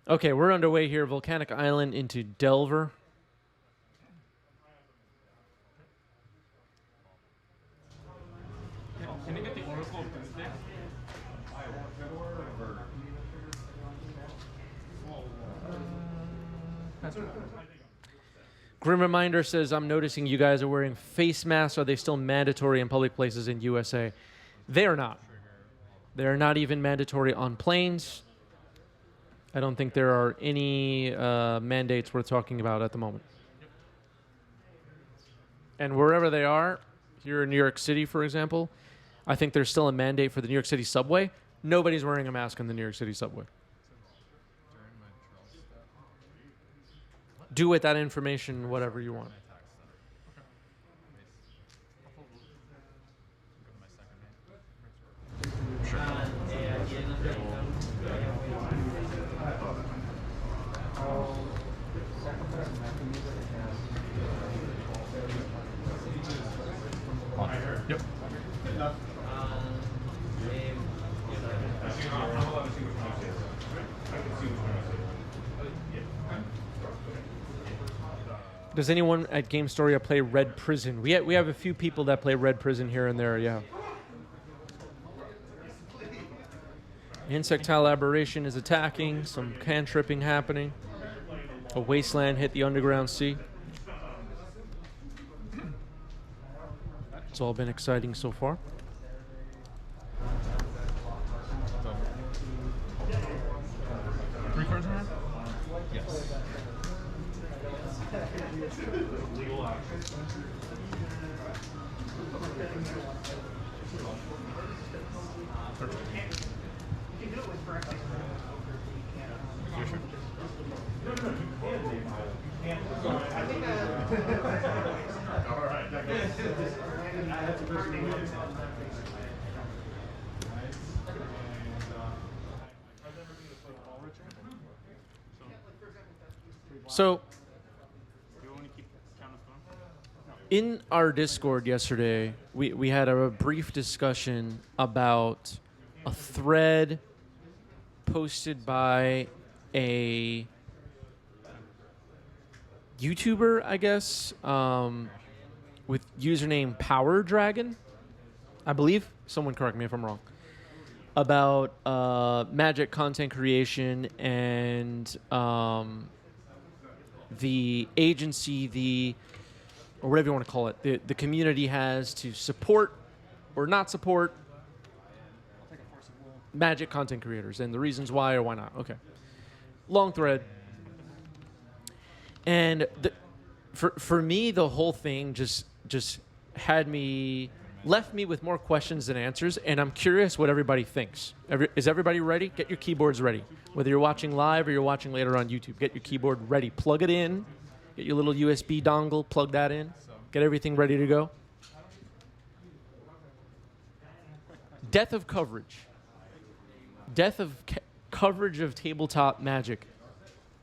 Okay, we're underway here. Volcanic Island into Delver. Can you get the Oracle of Doomsday? Grim Reminder says, I'm noticing you guys are wearing face masks. Are they still mandatory in public places in USA? They are not. They're not even mandatory on planes. I don't think there are any mandates worth talking about at the moment. And wherever they are, here in New York City, for example, I think there's still a mandate for the New York City subway. Nobody's wearing a mask on the New York City subway. Do with that information whatever you want. Yep. Does anyone at Game Storia play Red Prison? We have a few people that play Red Prison here and there, yeah. Insectile Aberration is attacking, some cantripping happening. A wasteland hit the underground sea. It's all been exciting so far. Three cards in hand? Yes. Legal action. Your turn. All right. So, in our Discord yesterday, we had a brief discussion about a thread posted by a YouTuber, I guess, with username Power Dragon, I believe. Someone correct me if I'm wrong. About Magic content creation and the agency, or whatever you want to call it, the community has to support or not support Magic content creators and the reasons why or why not. Okay. Long thread. And for me, the whole thing just left me with more questions than answers, and I'm curious what everybody thinks. Is everybody ready? Get your keyboards ready. Whether you're watching live or you're watching later on YouTube, get your keyboard ready. Plug it in. Get your little USB dongle, plug that in. Get everything ready to go. Death of coverage. Death of coverage of tabletop Magic.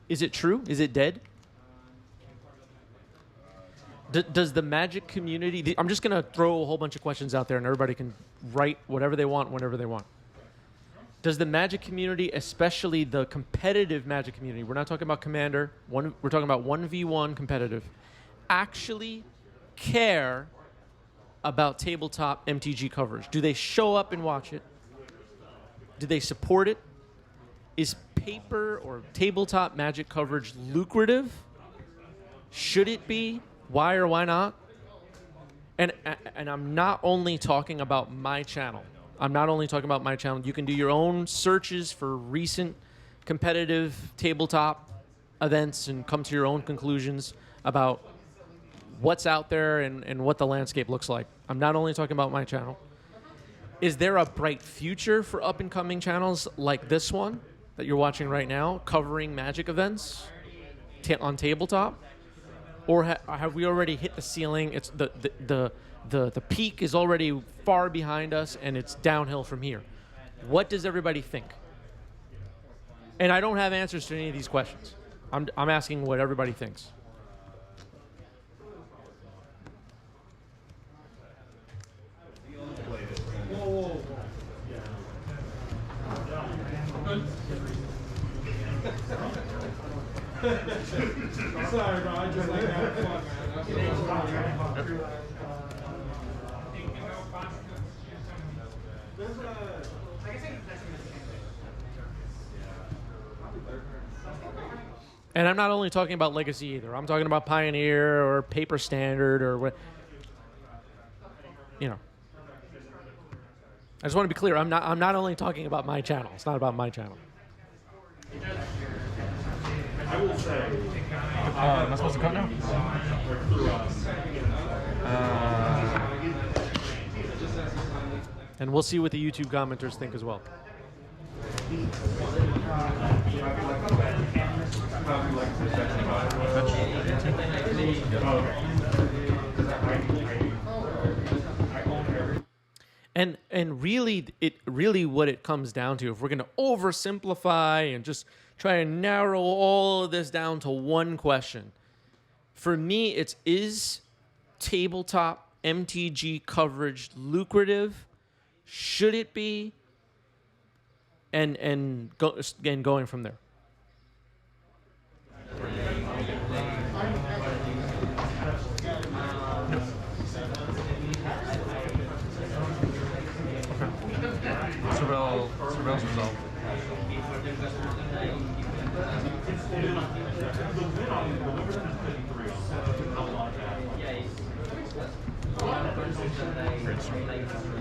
Is it true? Is it dead? Does the Magic community... I'm just going to throw a whole bunch of questions out there, and everybody can write whatever they want, whenever they want. Does the Magic community, especially the competitive Magic community, we're not talking about Commander, we're talking about 1v1 competitive, actually care about tabletop MTG coverage? Do they show up and watch it? Do they support it? Is paper or tabletop Magic coverage lucrative? Should it be? Why or why not? And I'm not only talking about my channel. I'm not only talking about my channel. You can do your own searches for recent competitive tabletop events and come to your own conclusions about what's out there and what the landscape looks like. I'm not only talking about my channel. Is there a bright future for up-and-coming channels like this one that you're watching right now, covering Magic events on tabletop? Or have we already hit the ceiling? It's the peak is already far behind us, and it's downhill from here. What does everybody think? And I don't have answers to any of these questions. I'm asking what everybody thinks. Sorry, bro. I just like that fun, man. And I'm not only talking about Legacy either. I'm talking about Pioneer or Paper Standard or what. You know. I just want to be clear. I'm not only talking about my channel. It's not about my channel. I will say, Am I supposed to cut now? And we'll see what the YouTube commenters think as well. And really what it comes down to, if we're going to oversimplify and just try and narrow all of this down to one question, for me, is tabletop MTG coverage lucrative? Should it be? And going from there. Surveillance result.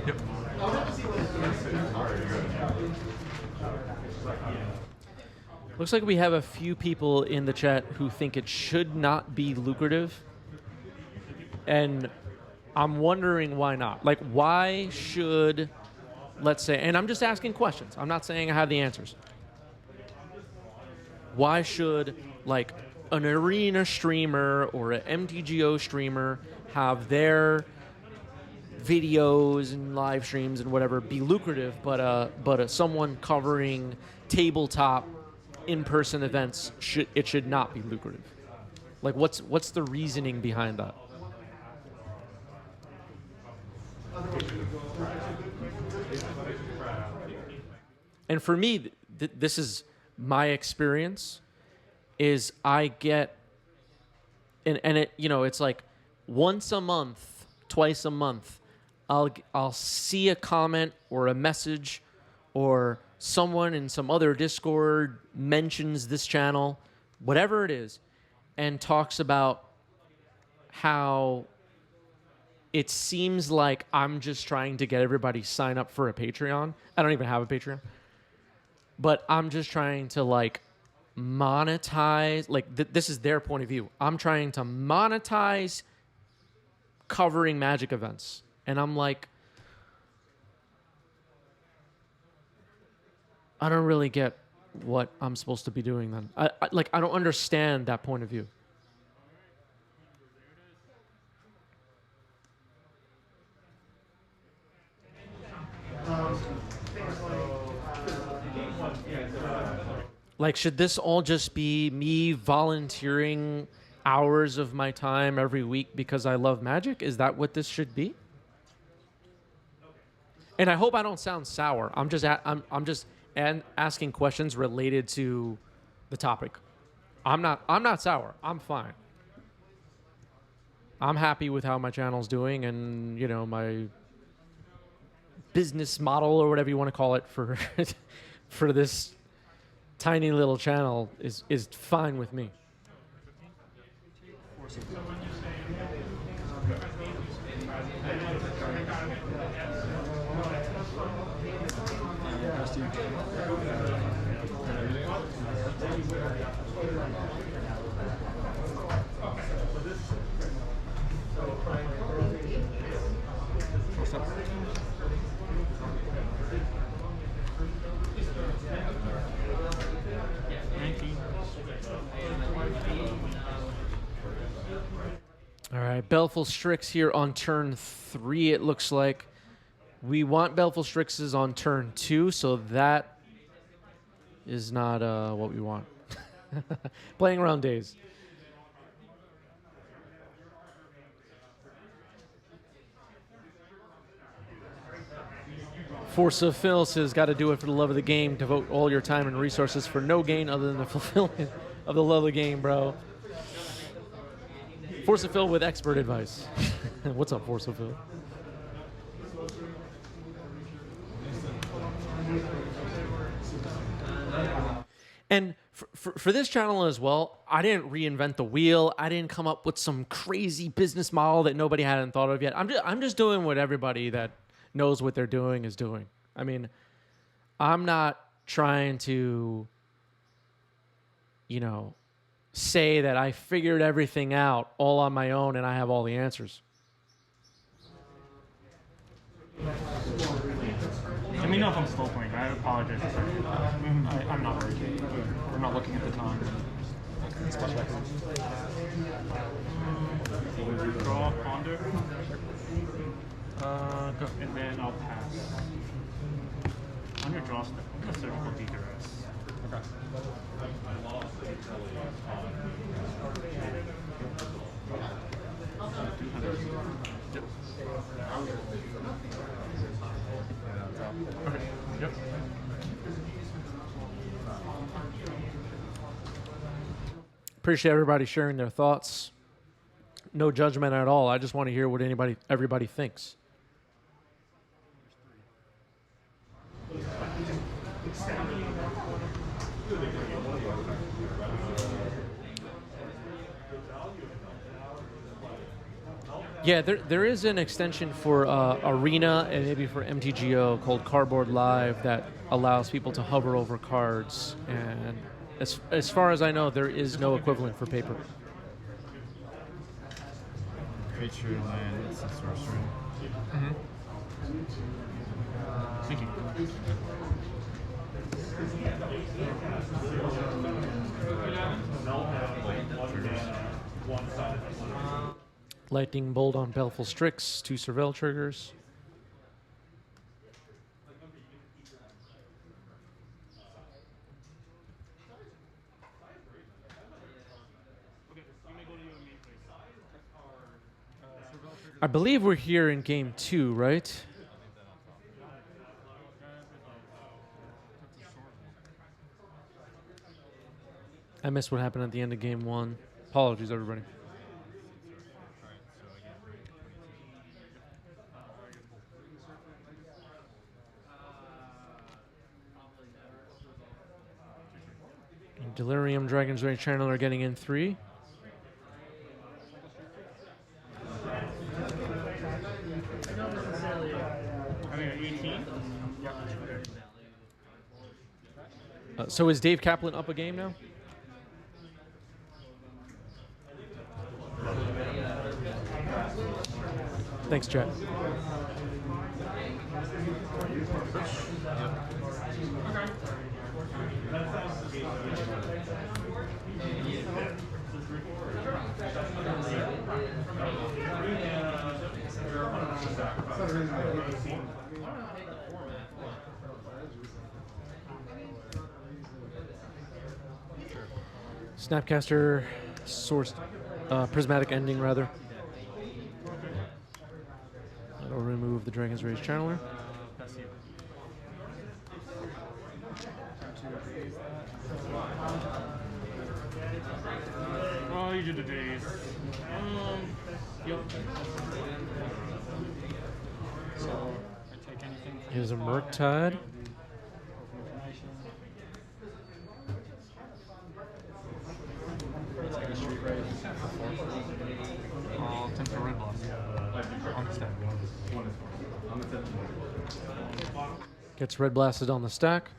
Yep. Looks like we have a few people in the chat who think it should not be lucrative. And I'm wondering why not. Like, why should, let's say, and I'm just asking questions. I'm not saying I have the answers. Why should, like, an arena streamer or an MTGO streamer have their videos and live streams and whatever be lucrative, but someone covering tabletop in-person events should not be lucrative? Like, what's the reasoning behind that? And for me, this is my experience. Is I get, and it, you know, it's like once a month, twice a month, I'll see a comment or a message, or someone in some other Discord mentions this channel, whatever it is, and talks about how it seems like I'm just trying to get everybody sign up for a Patreon. I don't even have a Patreon. But I'm just trying to, like, monetize. Like, this is their point of view. I'm trying to monetize covering Magic events. And I'm like, I don't really get what I'm supposed to be doing then. I don't understand that point of view. Like, should this all just be me volunteering hours of my time every week because I love Magic? Is that what this should be? And I hope I don't sound sour. I'm just asking questions related to the topic. I'm not sour. I'm fine. I'm happy with how my channel's doing, and, you know, my business model, or whatever you want to call it, for for this tiny little channel is fine with me. All right, Belful Strix here on turn 3, it looks like. We want Belful Strixes on turn 2, so that is not what we want. Playing around days. Force of Phil says, got to do it for the love of the game. Devote all your time and resources for no gain other than the fulfillment of the love of the game, bro. Force of Phil with expert advice. What's up, Force of Phil? And for this channel as well, I didn't reinvent the wheel. I didn't come up with some crazy business model that nobody hadn't thought of yet. I'm just doing what everybody that knows what they're doing is doing. I mean, I'm not trying to, say that I figured everything out all on my own and I have all the answers. Let me know if I'm slow playing. I apologize. I'm not very good. We're not looking at the time. Draw, ponder. Go. And then I'll pass. On your draw step, I'm going to surgical D-duress. Okay. Yep. Okay. Yep. Appreciate everybody sharing their thoughts. No judgment at all. I just want to hear what everybody thinks. Yeah, there is an extension for Arena and maybe for MTGO called Cardboard Live that allows people to hover over cards. And as far as I know, there is no equivalent for paper. Creature, land, it's a sorcery. Thank you. Lightning Bolt on Baleful Strix, 2 Surveil triggers. I believe we're here in game 2, right? I missed what happened at the end of game 1. Apologies, everybody. And Delirium, Dragon's Rage Channel are getting in 3. I mean, 18? So is Dave Kaplan up a game now? Thanks, Chat. Snapcaster, source, prismatic ending rather. That'll remove the Dragon's Rage Channeler. Oh, you did the days. Yep. So, I take anything. Here's a Murktide. Take a street raid. I'll attempt a red blast. On the stack. Gets red blasted on the stack.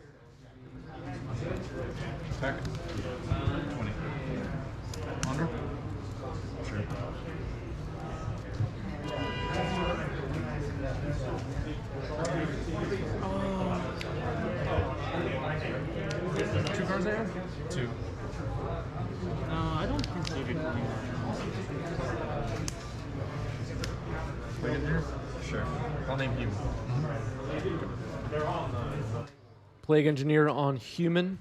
Attack. 20. Under? Sure. Two cards there? 2. I don't think so. Play it there? Sure. I'll name you. Plague Engineer on Human.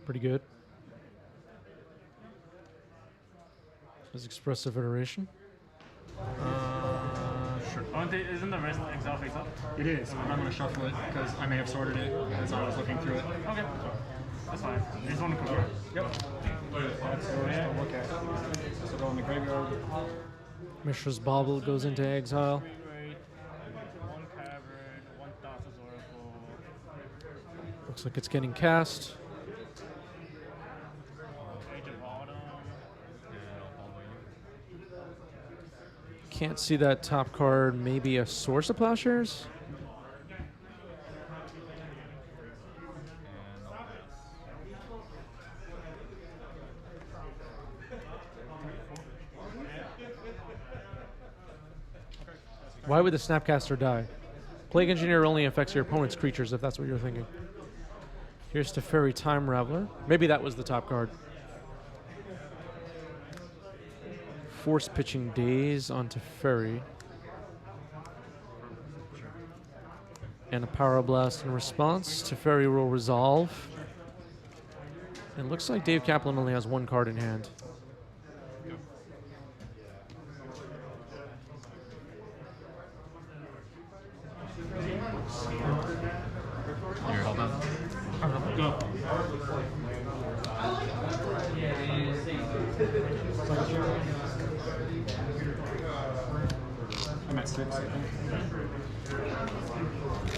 Pretty good. As Expressive Iteration. Sure. Oh, isn't the rest exile face up? It is, but I'm going to shuffle it because I may have sorted it as I was looking through it. Okay. That's fine. I just want to confirm. Yep. That's yours to look at. So go in the graveyard. Mishra's Bauble goes into exile. Wait. One Cavern, one Thassa's Oracle. Looks like it's getting cast. Age of Autumn. Can't see that top card. Maybe a Source of Plowshares? Why would the Snapcaster die? Plague Engineer only affects your opponent's creatures, if that's what you're thinking. Here's Teferi Time Raveler. Maybe that was the top card. Force Pitching Daze on Teferi. And a Power Blast in response. Teferi will resolve. And looks like Dave Kaplan only has one card in hand. Here, hold on. Go. I'm at 6, I think.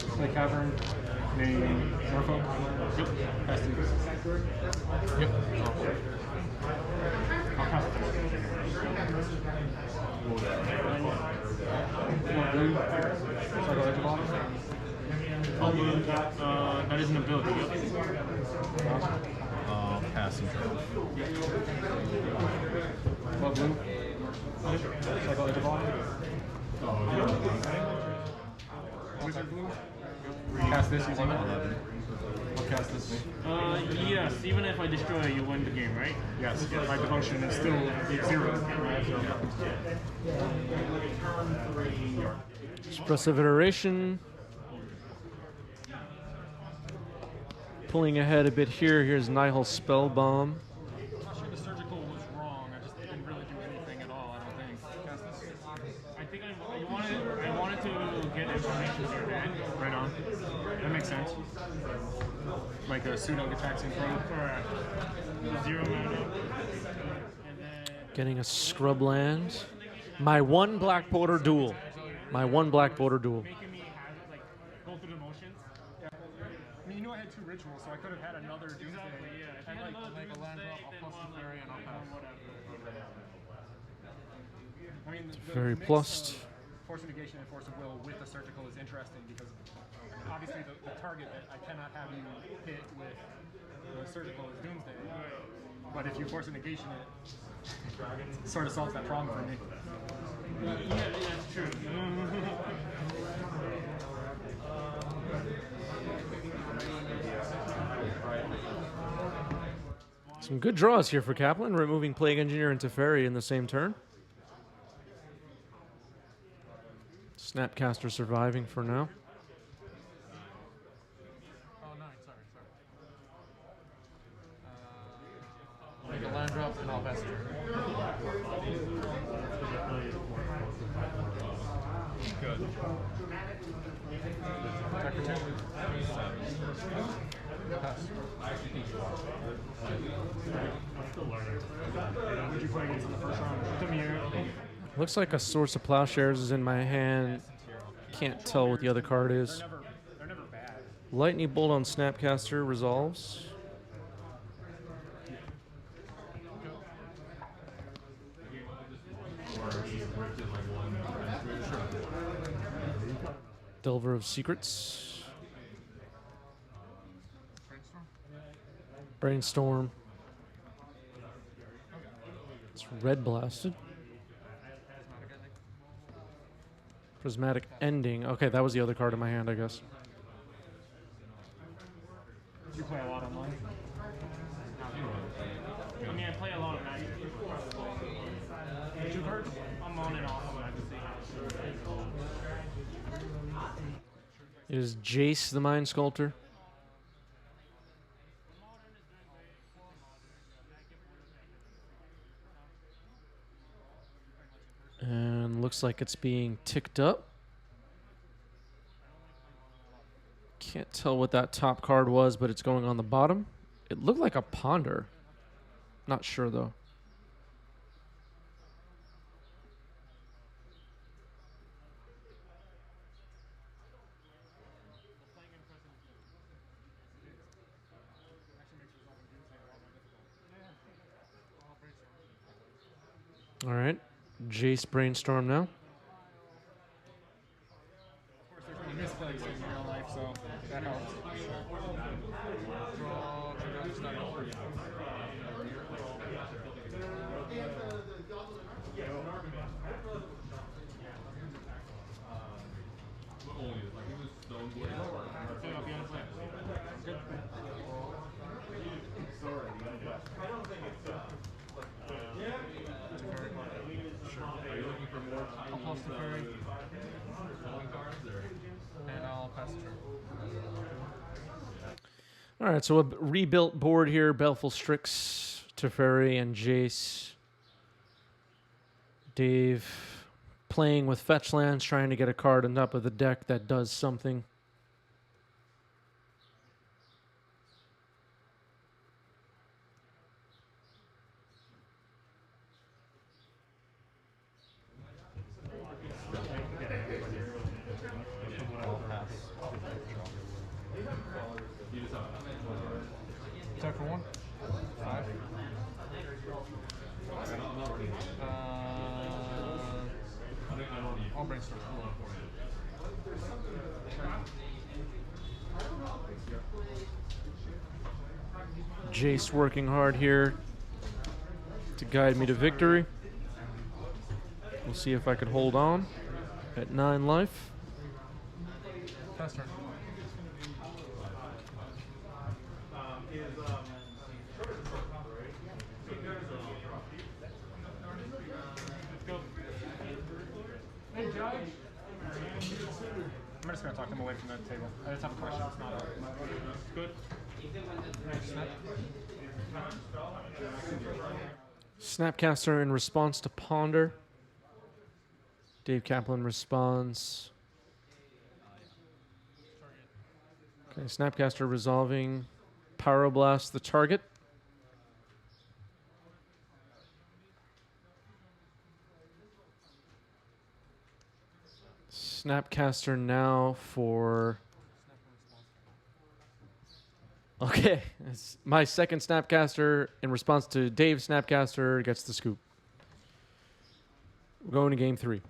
Play Cavern. Name Norfolk. Yep. Pass through. Yep. I'll pass it. Blue. Circle edge of bottom. That is an ability. Passing. What blue? Circle edge of bottom. Wizard blue. Cast this using it. I'll cast this thing. Yes, even if I destroy it, you win the game, right? Yes, my devotion is still 0. Expressive Iteration. Pulling ahead a bit here. Here's Nihil Spellbomb. I'm not sure the surgical was wrong. I just didn't really do anything at all, I don't think. Cast this. I think I wanted to get information to your hand. Right on. That makes sense. Like a pseudo attacks in front. Correct. 0 mana. And then Getting a Scrubland. My one Black Border Duel. My one Black Border Duel. making me have go through the motions. Yeah. I mean, you know I had 2 rituals, so I could have had another Doomsday. Exactly, yeah. If you And had like another a land Doomsday, drop, I'll then plus one, the fairy and I'll pass. whatever. I mean, Very mix plussed. of Force of Negation and Force of Will with the surgical is interesting because obviously the target that I cannot have you hit with the surgical is Doomsday. But if you Force of Negation it sort of solves that problem for me. Yeah, that's true. Some good draws here for Kaplan, removing Plague Engineer and Teferi in the same turn. Snapcaster surviving for now. Oh, 9, sorry. Make a land drop and I'll pass it. Good. Attack for 2. Pass. Would you play against in the first round? Tamir. Looks like a Source of Plowshares is in my hand. Can't tell what the other card is. They're never bad. Lightning Bolt on Snapcaster resolves. Delver of Secrets. Brainstorm. It's red blasted. Prismatic Ending. Okay, that was the other card in my hand, I guess. You play a lot online? I mean, I play a lot of Magic. 2 cards? I'm on and off of Magic. It is Jace the Mind Sculptor. And looks like it's being ticked up. Can't tell what that top card was, but it's going on the bottom. It looked like a ponder. Not sure though. All right, Jace brainstorm now. Of course, there's no misplays in real life, so that helps. Draw, turn out, start over. Good. I'll toss the fairy. And I'll pass the turn. All right, so a rebuilt board here. Baleful Strix, Teferi, and Jace. Dave playing with fetch lands, trying to get a card on top of the deck that does something. Attack for 1. 5. I'll brainstorm. Jace working hard here to guide me to victory. We'll see if I could hold on at 9 life. Pass turn. I'm just going to talk them away from the table. I just have a question. It's not good. Snapcaster in response to Ponder. Dave Kaplan responds. Okay, Snapcaster resolving. Pyroblast the target. Snapcaster now for... Okay, it's my second Snapcaster in response to Dave's Snapcaster gets the scoop. We're going to game 3.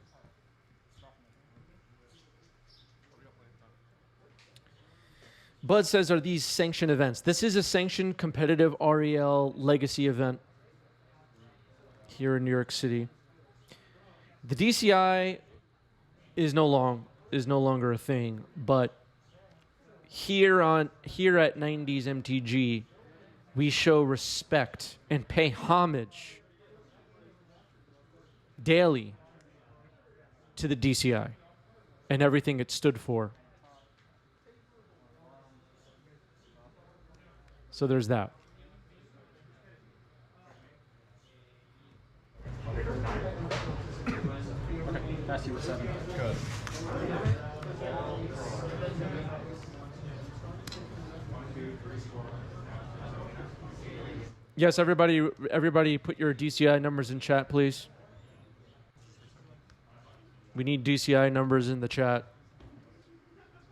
Bud says, are these sanctioned events? This is a sanctioned competitive REL Legacy event here in New York City. The DCI is no longer a thing, but here at 90s MTG, we show respect and pay homage daily to the DCI and everything it stood for. So there's that. Okay, pass you with 7. Good. Yes, everybody put your DCI numbers in chat, please. We need DCI numbers in the chat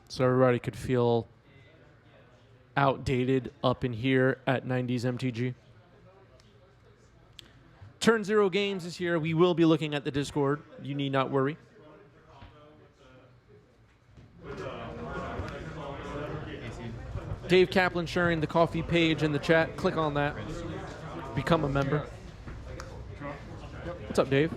so everybody could feel outdated up in here at 90s MTG. Turn 0 Games is here. We will be looking at the Discord. You need not worry. Dave Kaplan sharing the coffee page in the chat. Click on that. Become a member. What's up, Dave?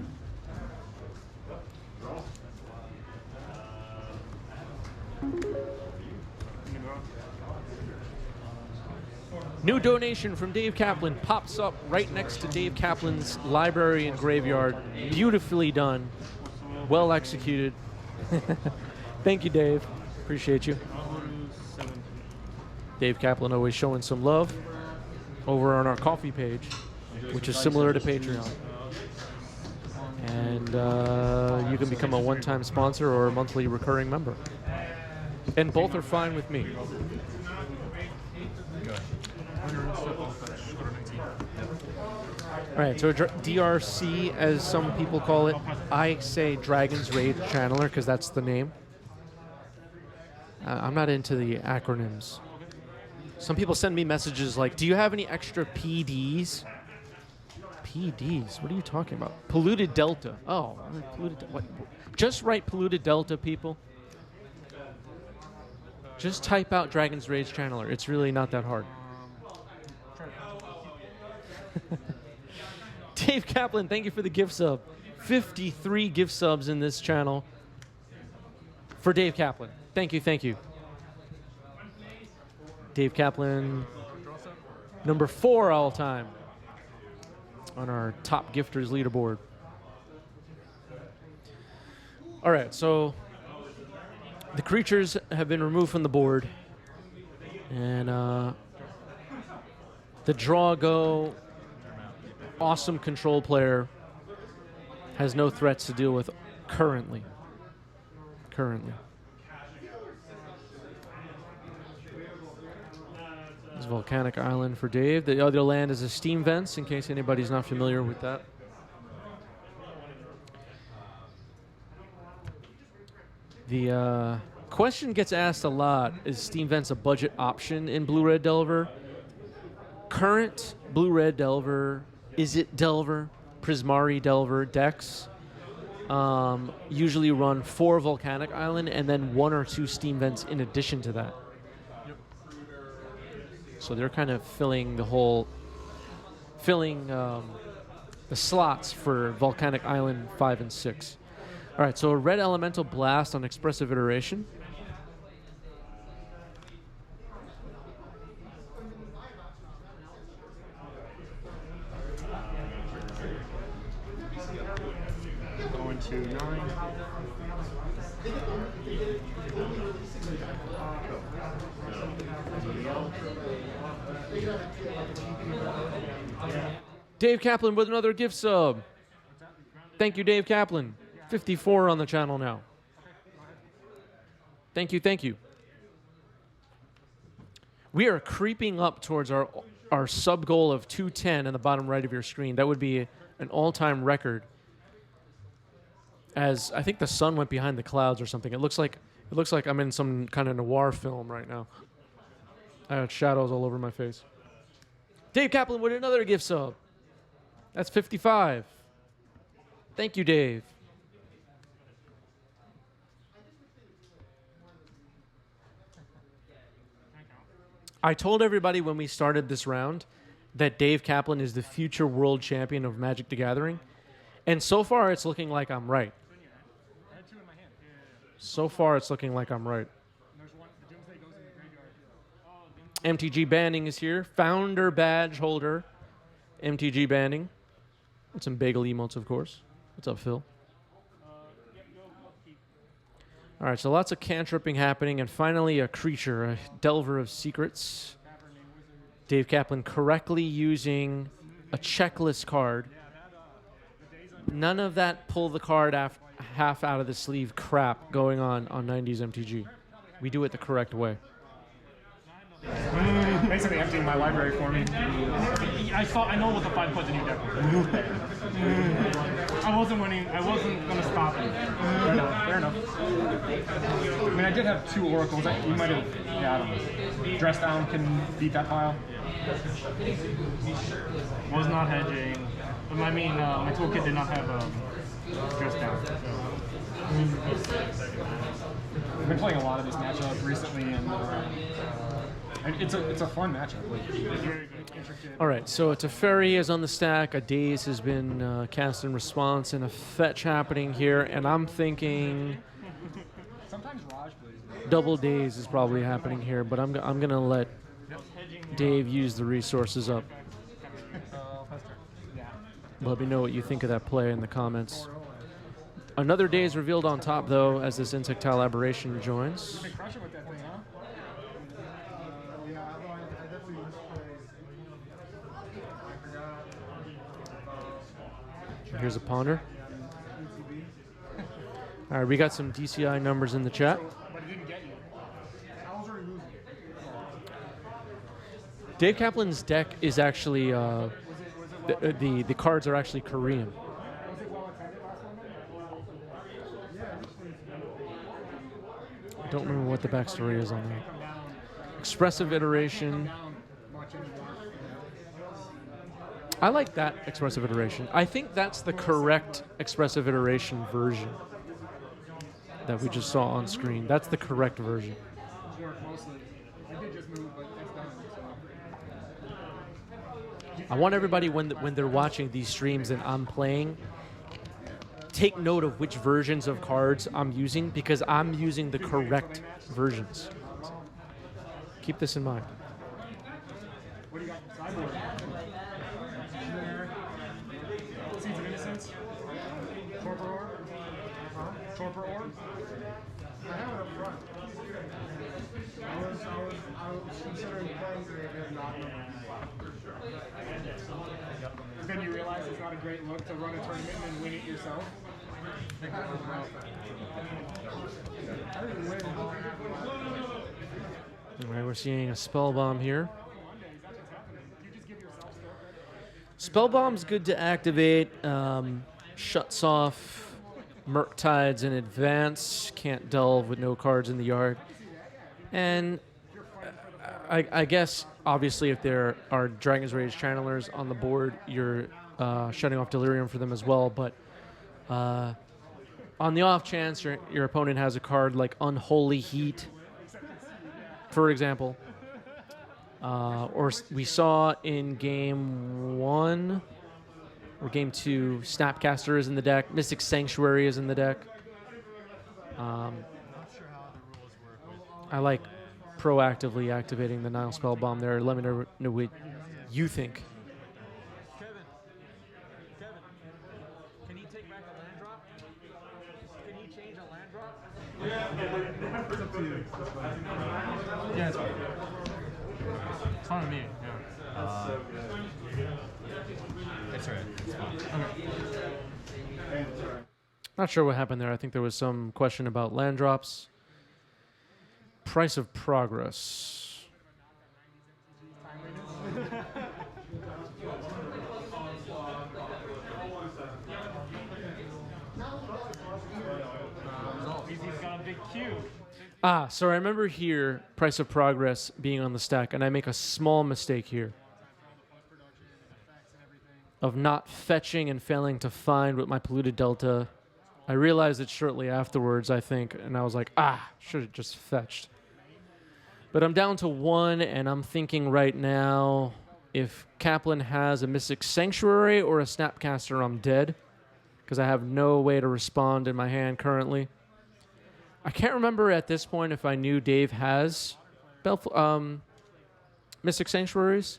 New donation from Dave Kaplan pops up right next to Dave Kaplan's library and graveyard. Beautifully done. Well executed. Thank you, Dave. Appreciate you. Dave Kaplan always showing some love over on our coffee page, which is similar to Patreon. And you can become a one-time sponsor or a monthly recurring member. And both are fine with me. All right, so DRC, as some people call it, I say Dragon's Rage Channeler because that's the name. I'm not into the acronyms. Some people send me messages like, do you have any extra PDs? PDs? What are you talking about? Polluted Delta. Oh, polluted. What? Just write Polluted Delta, people. Just type out Dragon's Rage Channeler. It's really not that hard. Dave Kaplan, thank you for the gift sub. 53 gift subs in this channel for Dave Kaplan. Thank you, thank you. Dave Kaplan, number 4 all time on our top gifters leaderboard. All right, so the creatures have been removed from the board, and the draw go awesome control player has no threats to deal with currently. This is Volcanic Island for Dave. The other land is a steam vents, in case anybody's not familiar with that. The question gets asked a lot, is steam vents a budget option in Blue-Red Delver? Current Blue-Red Delver, Is It Delver, Prismari Delver decks usually run 4 Volcanic Island and then 1 or 2 steam vents in addition to that. So they're kind of filling the slots for Volcanic Island 5 and 6. All right, so a red elemental blast on expressive iteration. Going to 9. Dave Kaplan with another gift sub. Thank you, Dave Kaplan. 54 on the channel now. Thank you, thank you. We are creeping up towards our sub goal of 210 in the bottom right of your screen. That would be an all-time record. As I think the sun went behind the clouds or something. It looks like I'm in some kind of noir film right now. I got shadows all over my face. Dave Kaplan with another gift sub. That's 55. Thank you, Dave. I told everybody when we started this round that Dave Kaplan is the future world champion of Magic the Gathering. And so far, it's looking like I'm right. So far, it's looking like I'm right. MTG Banding is here. Founder badge holder. MTG Banding. With some bagel emotes, of course. What's up, Phil? All right, so lots of cantripping happening, and finally a creature, a Delver of Secrets. Dave Kaplan correctly using a checklist card. None of that pull the card half out of the sleeve crap going on 90s MTG. We do it the correct way. Basically emptying my library for me. I know what the 5 points in your deck was. I wasn't winning. I wasn't going to stop you. Fair enough. Fair enough. I mean, I did have 2 oracles. You might have, I don't know. Dress down can beat that pile. Was not hedging. I mean, my toolkit did not have dress down. So. I've been playing a lot of this matchup recently, and it's a fun matchup. Like, it's very good, intricate. All right, so a Teferi is on the stack. A Daze has been cast in response, and a fetch happening here. And I'm thinking Sometimes Raj plays. double Daze is probably happening here, but I'm gonna let Dave use the resources up. Let me know what you think of that play in the comments. Another day is revealed on top, though, as this insectile aberration joins. Crush it with that thing, huh? Here's a ponder. All right, we got some DCI numbers in the chat. But it didn't get you. How was it removed? Dave Kaplan's deck is actually the cards are actually Korean. I don't remember what the backstory is on that. Expressive iteration. I like that expressive iteration. I think that's the correct expressive iteration version that we just saw on screen. That's the correct version. I want everybody, when they're watching these streams and I'm playing, take note of which versions of cards I'm using, because I'm using the correct versions. Keep this in mind. What do you got? Sideboard. Seeds of Innocence. Torpor Orb. Torpor Orb. I have it up front. I was considering playing today if not. Then you realize it's not a great look to run a tournament and win it yourself. I didn't win. All right, we're seeing a spell bomb here. Spellbomb's good to activate. Shuts off Murktides in advance. Can't delve with no cards in the yard. And I guess, obviously, if there are Dragon's Rage Channelers on the board, you're shutting off Delirium for them as well. But on the off chance your opponent has a card like Unholy Heat, for example, or we saw in game 1 or game 2, Snapcaster is in the deck, Mystic Sanctuary is in the deck. I like proactively activating the Nile Spell Bomb there. Let me know what you think. Kevin, can he take back a land drop? Can he change a land drop? It's up to you. Yeah, it's fine. It's fine with me. Yeah. It's alright. It's fine. Okay. Not sure what happened there. I think there was some question about land drops. Price of Progress. He's got a big cube. So I remember here, Price of Progress being on the stack, and I make a small mistake here of not fetching and failing to find with my Polluted Delta. I realized it shortly afterwards, I think, and I was like, should have just fetched. But I'm down to 1, and I'm thinking right now, if Kaplan has a Mystic Sanctuary or a Snapcaster, I'm dead, because I have no way to respond in my hand currently. I can't remember at this point if I knew Dave has Mystic Sanctuaries.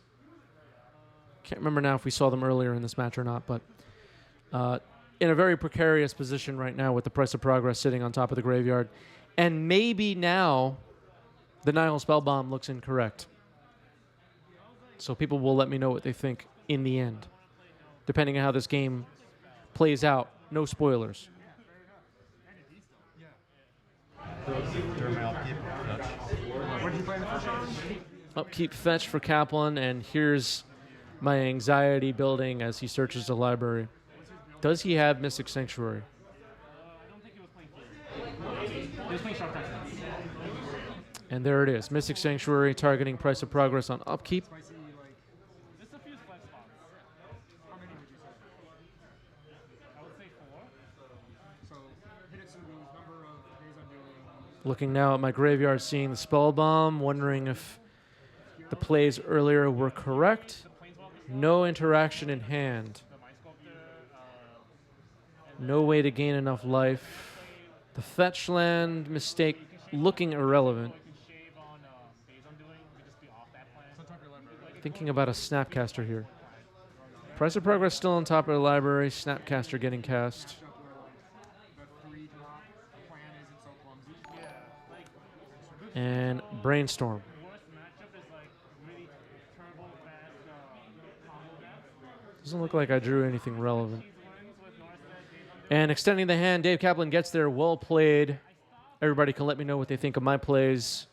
Can't remember now if we saw them earlier in this match or not, but in a very precarious position right now with the Price of Progress sitting on top of the graveyard. And maybe now the Nihil Spellbomb looks incorrect. So people will let me know what they think in the end, depending on how this game plays out. No spoilers. What did you play in the first round? Upkeep fetch for Kaplan, and here's my anxiety building as he searches the library. Does he have Mystic Sanctuary? I don't think he was playing He was playing Sharp Attack. And there it is. Mystic Sanctuary targeting Price of Progress on upkeep. Just a few flex spots. How many would you say? I would say 4. So, Hidetsugu's number of days undoing. Looking now at my graveyard, seeing the Spell Bomb, wondering if the plays earlier were correct. No interaction in hand. No way to gain enough life. The fetch land mistake looking irrelevant. Thinking about a Snapcaster here. Price of Progress still on top of the library. Snapcaster getting cast. And Brainstorm. Doesn't look like I drew anything relevant. And extending the hand, Dave Kaplan gets there. Well played. Everybody can let me know what they think of my plays.